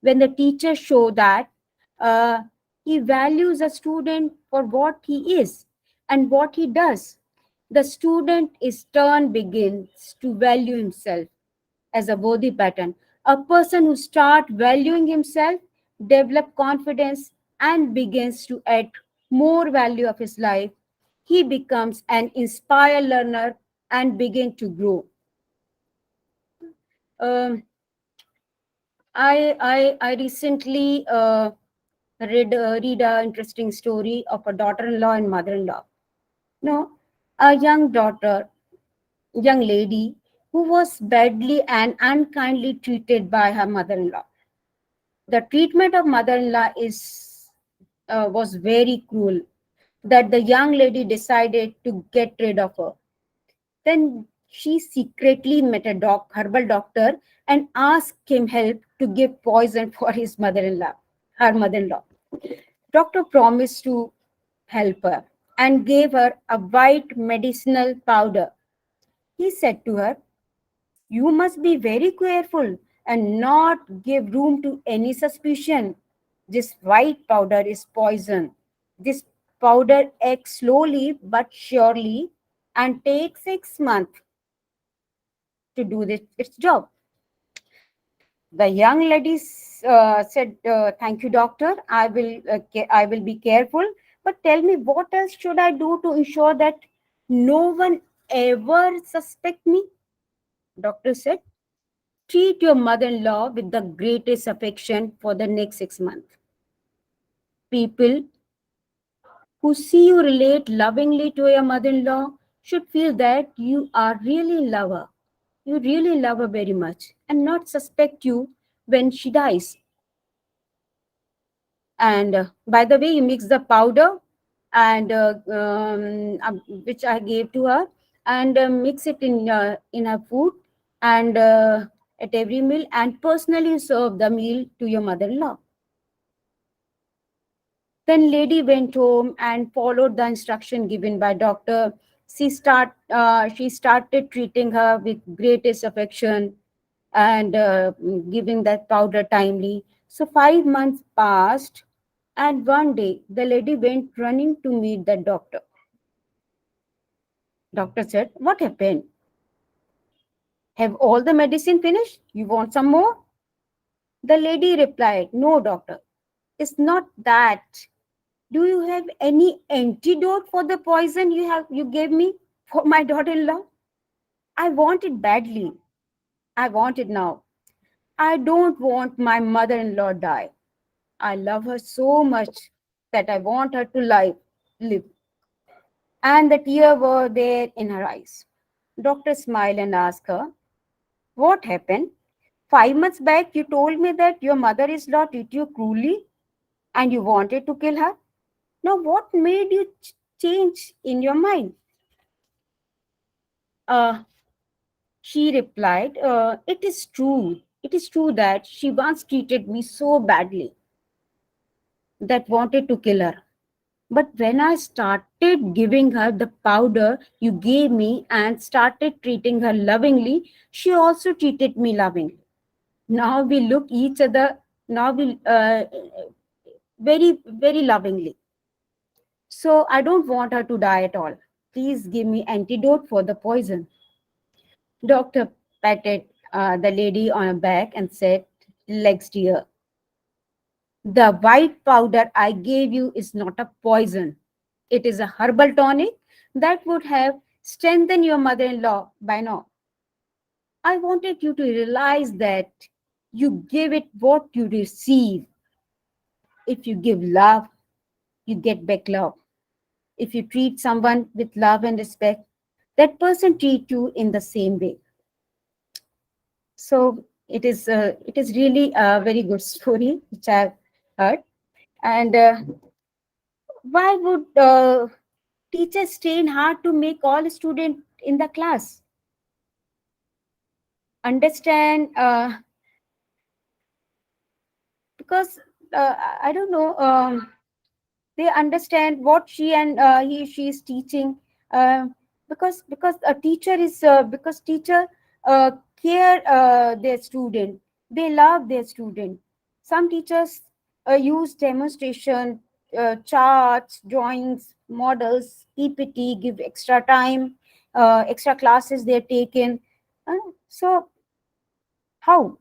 When the teacher show that uh, he values a student for what he is and what he does, the student is turn begins to value himself as a worthy pattern. A person who start valuing himself, develop confidence, and begins to add more value of his life, he becomes an inspired learner and begin to grow. Um, I recently read a interesting story of a daughter-in-law and mother-in-law. No, a young lady who was badly and unkindly treated by her mother-in-law. The treatment of mother-in-law is was very cruel that the young lady decided to get rid of her. Then she secretly met a herbal doctor and asked him help to give poison for his mother-in-law, her mother-in-law. Doctor promised to help her and gave her a white medicinal powder. He said to her, "You must be very careful and not give room to any suspicion. This white powder is poison. This powder acts slowly but surely and takes 6 months to do its job." The young lady said, "Thank you, doctor. I will be careful. But tell me, what else should I do to ensure that no one ever suspect me?" Doctor said, "Treat your mother-in-law with the greatest affection for the next 6 months. People who see you relate lovingly to your mother-in-law should feel that you are really love her. You really love her very much and not suspect you when she dies. And by the way, you mix the powder and which I gave to her, and mix it in her food and at every meal, and personally serve the meal to your mother-in-law." Then lady went home and followed the instruction given by doctor. She started treating her with greatest affection and giving that powder timely. So 5 months passed, and one day the lady went running to meet the doctor. Doctor said, "What happened? Have all the medicine finished? You want some more?" The lady replied, "No, doctor, it's not that. Do you have any antidote for the poison you gave me for my daughter-in-law? I want it badly. I want it now. I don't want my mother-in-law die. I love her so much that I want her to live." And the tears were there in her eyes. Doctor smiled and asked her, "What happened? 5 months back, you told me that your mother-in-law treated you cruelly and you wanted to kill her. Now, what made you change in your mind? Uh, she replied, it is true. It is true that she once treated me so badly that wanted to kill her. But when I started giving her the powder you gave me and started treating her lovingly, she also treated me lovingly. Now we look each other, now we very, very lovingly. So I don't want her to die at all. Please give me antidote for the poison. Doctor patted the lady on her back and said, legs dear, the white powder I gave you is not a poison. It is a herbal tonic that would have strengthened your mother-in-law by now. I wanted you to realize that you give it what you receive. If you give love, you get back love. If you treat someone with love and respect, that person treat you in the same way. So it is really a very good story which I've heard. And why would teachers train hard to make all students in the class understand? Because I don't know. They understand what she and she is teaching, uh, because a teacher is because teacher uh, care their student, they love their student. Some teachers use demonstration, charts, drawings, models, ppt, give extra time, extra classes they're taken. So how?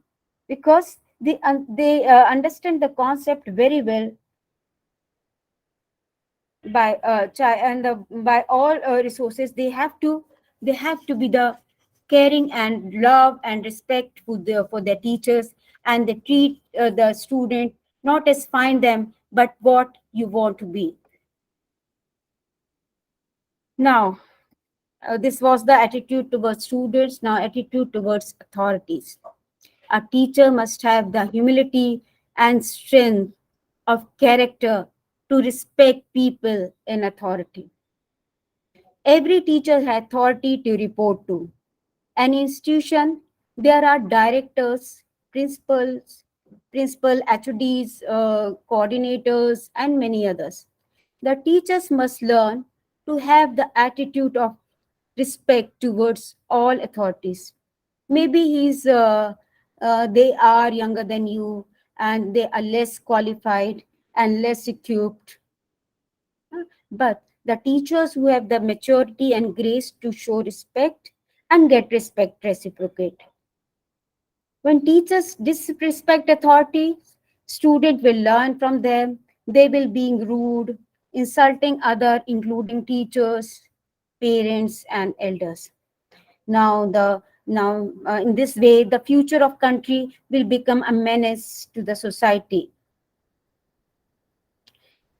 Because they understand the concept very well by and by all resources. They have to be the caring and love and respect for their teachers, and they treat the student not as find them but what you want to be. Now, this was the attitude towards students. Now, attitude towards authorities. A teacher must have the humility and strength of character to respect people in authority. Every teacher has authority to report to. An institution, there are directors, principals, principal HODs, coordinators, and many others. The teachers must learn to have the attitude of respect towards all authorities. Maybe they are younger than you and they are less qualified and less equipped, but the teachers who have the maturity and grace to show respect and get respect reciprocate. When teachers disrespect authority, students will learn from them. They will being rude, insulting other, including teachers, parents, and elders. Now, in this way, the future of country will become a menace to the society.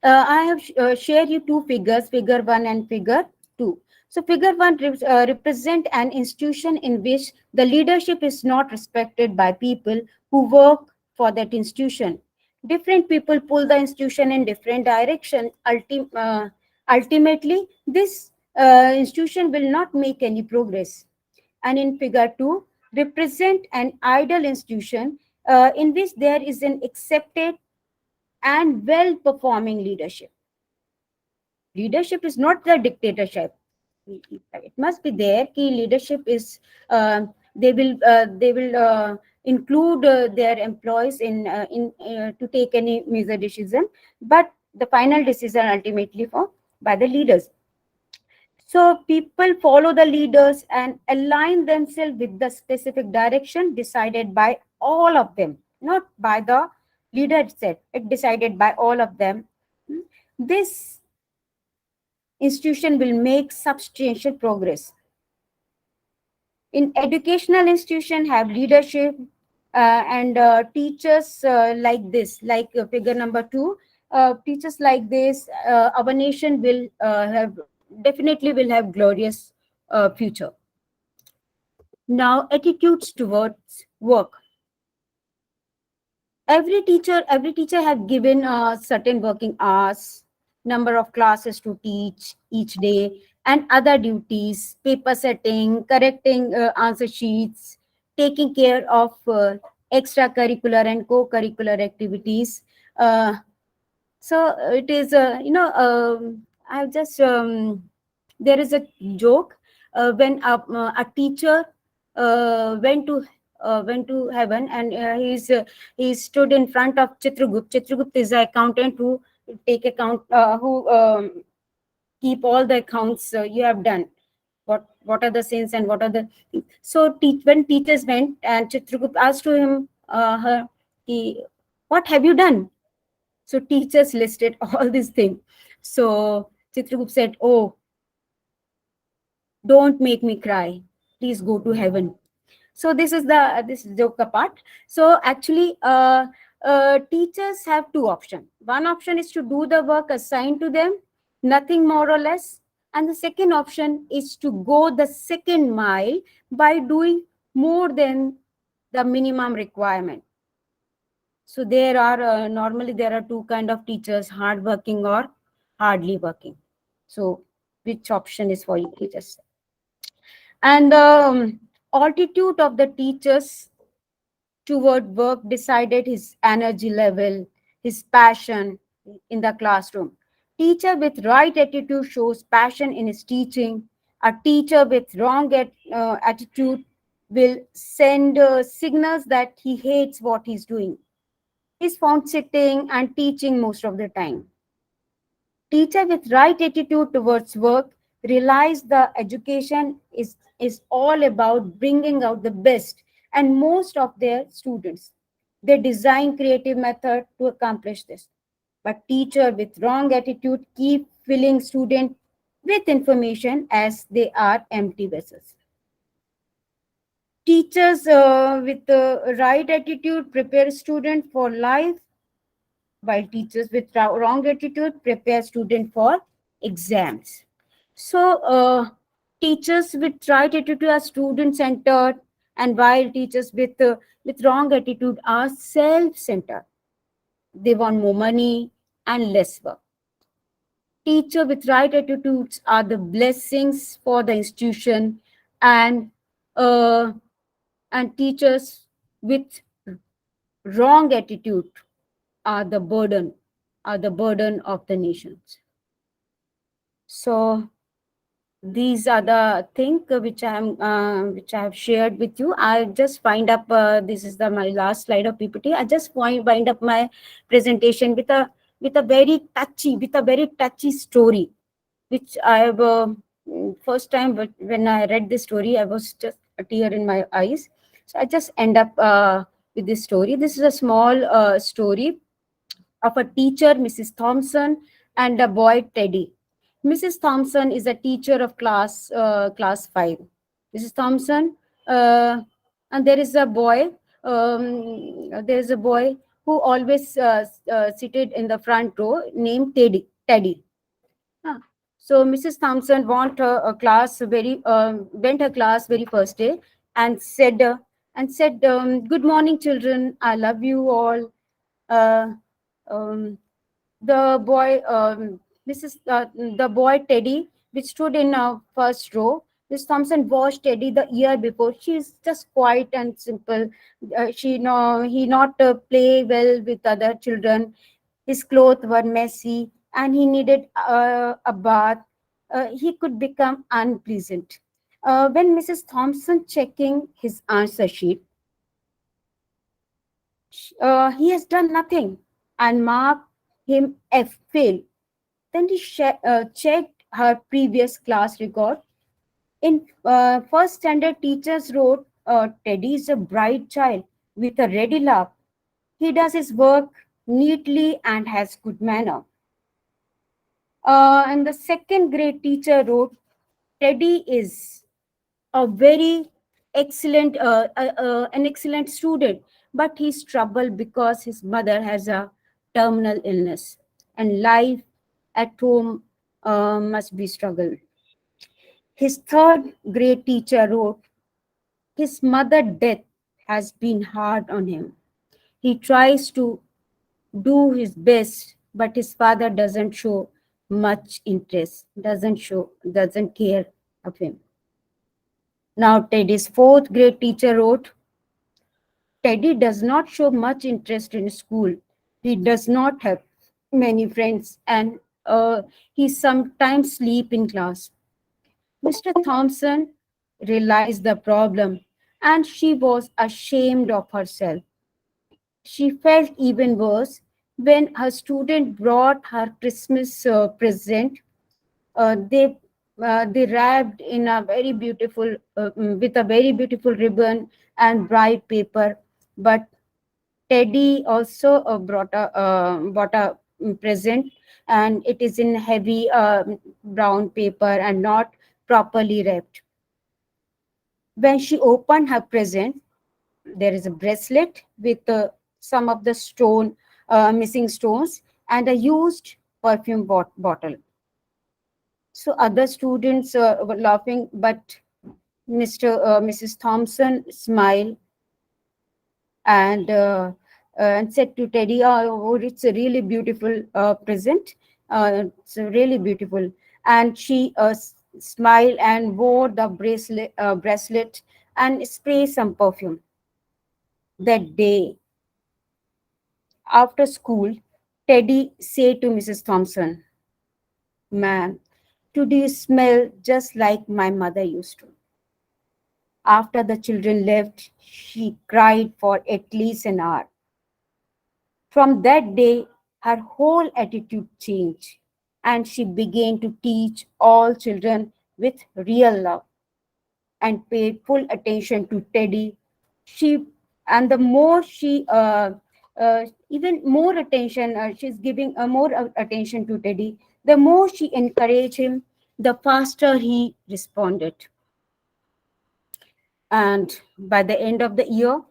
I have shared you two figures, figure 1 and figure 2. So figure 1 represent an institution in which the leadership is not respected by people who work for that institution. Different people pull the institution in different direction. Ultimately, this institution will not make any progress. And in figure 2, represent an ideal institution in which there is an accepted and well performing leadership. Leadership is not the dictatorship. It must be there. Key leadership is they will include their employees in to take any major decision, but the final decision ultimately for by the leaders. So people follow the leaders and align themselves with the specific direction decided by all of them, not by the leader itself. It decided by all of them. This institution will make substantial progress. In educational institution have leadership and teachers like this, like figure number 2, teachers like this, our nation will have definitely will have glorious future. Now, attitudes towards work. Every teacher have given certain working hours, number of classes to teach each day, and other duties: paper setting, correcting answer sheets, taking care of extracurricular and co-curricular activities. So it is, I've just there is a joke when a teacher went to heaven, and he stood in front of Chitragupt. Chitragupt is an accountant who take account, who keep all the accounts you have done. What are the sins and what are the... So when teachers went, and Chitragupt asked to him, what have you done? So teachers listed all these things. So Chitragupt said, "Oh, don't make me cry. Please go to heaven." So this is joke apart. So actually, teachers have two options. One option is to do the work assigned to them, nothing more or less. And the second option is to go the second mile by doing more than the minimum requirement. So normally there are two kind of teachers: hardworking or hardly working. So which option is for you, teachers? And the altitude of the teachers toward work decided his energy level, his passion in the classroom. Teacher with right attitude shows passion in his teaching. A teacher with wrong attitude will send signals that he hates what he's doing. He's found sitting and teaching most of the time. Teacher with right attitude towards work realize the education is all about bringing out the best and most of their students. They design creative method to accomplish this. But teacher with wrong attitude keep filling student with information as they are empty vessels. Teachers with the right attitude prepare student for life, while teachers with wrong attitude prepare student for exams. So teachers with right attitude are student centered, and while teachers with wrong attitude are self centered. They want more money and less work. Teacher with right attitudes are the blessings for the institution, and uh, teachers with wrong attitude are the burden of the nations. So these are the things which I have shared with you. I just wind up, this is my last slide of PPT. I just wind up my presentation with a very touchy story, which I have first time when I read this story, I was just a tear in my eyes. So I just end up with this story. This is a small story of a teacher, Mrs. Thompson, and a boy, Teddy. Mrs. Thompson is a teacher of class 5. Mrs. Thompson, and there is a boy. There is a boy who always seated in the front row, named Teddy. Teddy. Ah, So Mrs. Thompson went her class very first day, and said, "Good morning, children. I love you all." Uh, um, the boy, the boy Teddy, which stood in first row. Miss Thompson watched Teddy the year before. She's just quiet and simple. He not play well with other children. His clothes were messy, and he needed a bath. He could become unpleasant. When Mrs. Thompson checking his answer sheet, he has done nothing, and marked him F fail. Then he checked her previous class record. In first standard, teachers wrote, "Teddy is a bright child with a ready laugh. He does his work neatly and has good manner." And the second grade teacher wrote, "Teddy is a very an excellent student, but he's troubled because his mother has a terminal illness, and life at home must be struggled." His third grade teacher wrote, "His mother death has been hard on him. He tries to do his best, but his father doesn't show much interest, doesn't care of him. Now, Teddy's fourth grade teacher wrote, Teddy does not show much interest in school. He does not have many friends and he sometimes sleep in class. Mr. Thompson realized the problem and she was ashamed of herself. She felt even worse when her student brought her Christmas present. They wrapped in a very beautiful with a very beautiful ribbon and bright paper, but Teddy also bought a present, and it is in heavy brown paper and not properly wrapped. When she opened her present, there is a bracelet with some of the missing stones, and a used perfume bottle. So other students were laughing, but Mrs. Thompson smiled and said to Teddy, "Oh, it's a really beautiful present. It's really beautiful." And she smiled and wore the bracelet and sprayed some perfume. That day, after school, Teddy said to Mrs. Thompson, "Ma'am, today you smell just like my mother used to." After the children left, she cried for at least an hour. From that day, her whole attitude changed, and she began to teach all children with real love and paid full attention to Teddy. She and the more she even more attention she's giving more attention to Teddy. The more she encouraged him, the faster he responded. And by the end of the year,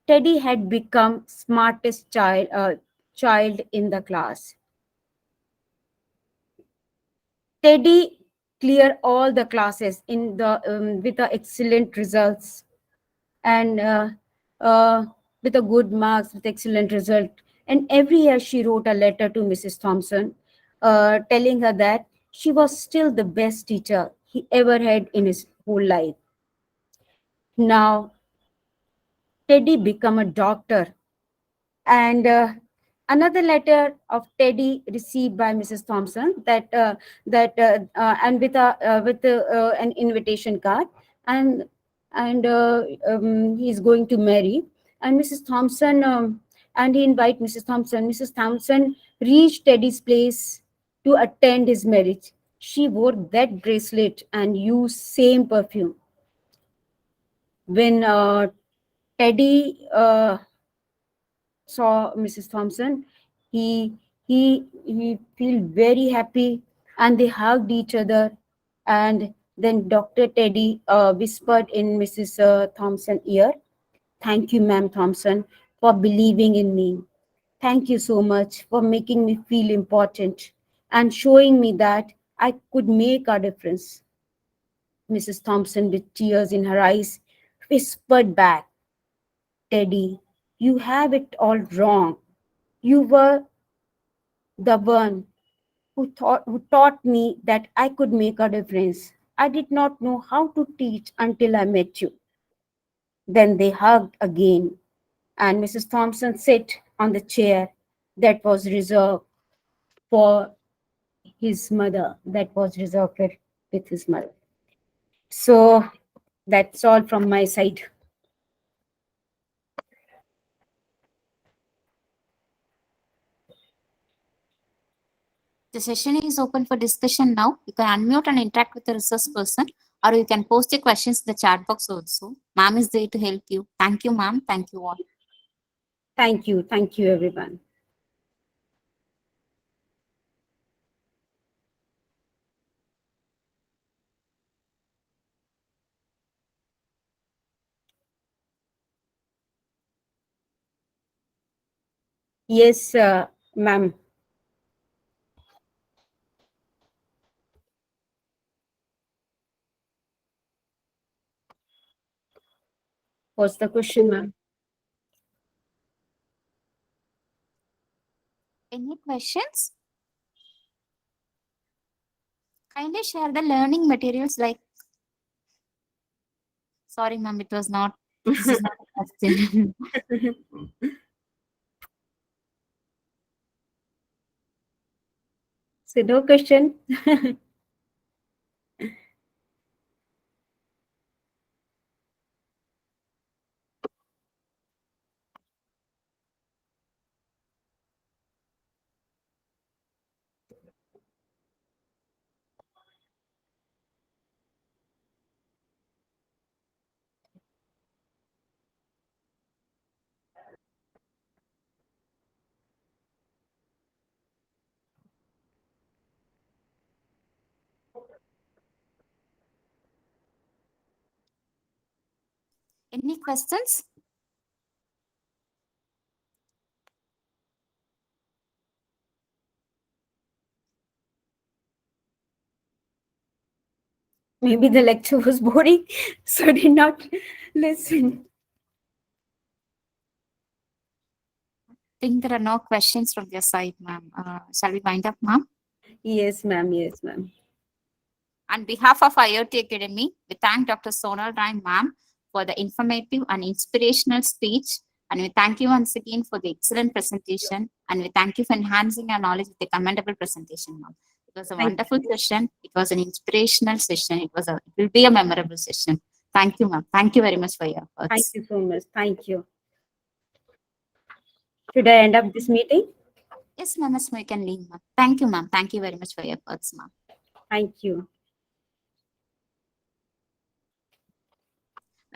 Teddy had become smartest child in the class. Teddy cleared all the classes in the with the excellent results and uh, with a good marks with excellent result. And every year she wrote a letter to Mrs. Thompson, telling her that she was still the best teacher he ever had in his whole life. Now Teddy became a doctor, and another letter of Teddy received by Mrs. Thompson and with an invitation card, and he's going to marry, and Mrs. Thompson and he invite Mrs. Thompson. Mrs. Thompson reached Teddy's place to attend his marriage. She wore that bracelet and used same perfume. When Teddy saw Mrs. Thompson, he feel very happy, and they hugged each other. And then Dr. Teddy whispered in Mrs. Thompson's ear, "Thank you, Ma'am Thompson, for believing in me. Thank you so much for making me feel important and showing me that I could make a difference." Mrs. Thompson, with tears in her eyes, whispered back, "Teddy, you have it all wrong. You were the one who taught me that I could make a difference. I did not know how to teach until I met you." Then they hugged again, and Mrs. Thompson sat on the chair that was reserved for his mother, that was reserved with his mother. So that's all from my side. The session is open for discussion now. You can unmute and interact with the resource person, or you can post your questions in the chat box also. Ma'am is there to help you. Thank you, ma'am. Thank you all. Thank you, everyone. Yes, ma'am. What's the question, ma'am? Any questions? Kindly share the learning materials like, sorry ma'am, it was not, this is not a question. So no question. Any questions? Maybe the lecture was boring, so did not listen. Think there are no questions from your side, ma'am. Shall we wind up, ma'am? Yes, ma'am. Yes, ma'am. On behalf of IoT Academy, we thank Dr. Sonal Rai, ma'am, for the informative and inspirational speech. And we thank you once again for the excellent presentation. And we thank you for enhancing our knowledge with the commendable presentation, ma'am. It was a Thank wonderful session. It was an inspirational session. It will be a memorable session. Thank you, ma'am. Thank you very much for your Thank efforts. you so much. Thank you. Should I end up this meeting? Yes, ma'am. Yes, ma'am, you can leave, ma'am. Thank you, ma'am. Thank you very much for your efforts, ma'am. Thank you.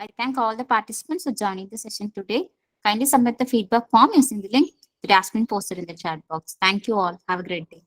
I thank all the participants for joining the session today. Kindly submit the feedback form using the link that has been posted in the chat box. Thank you all. Have a great day.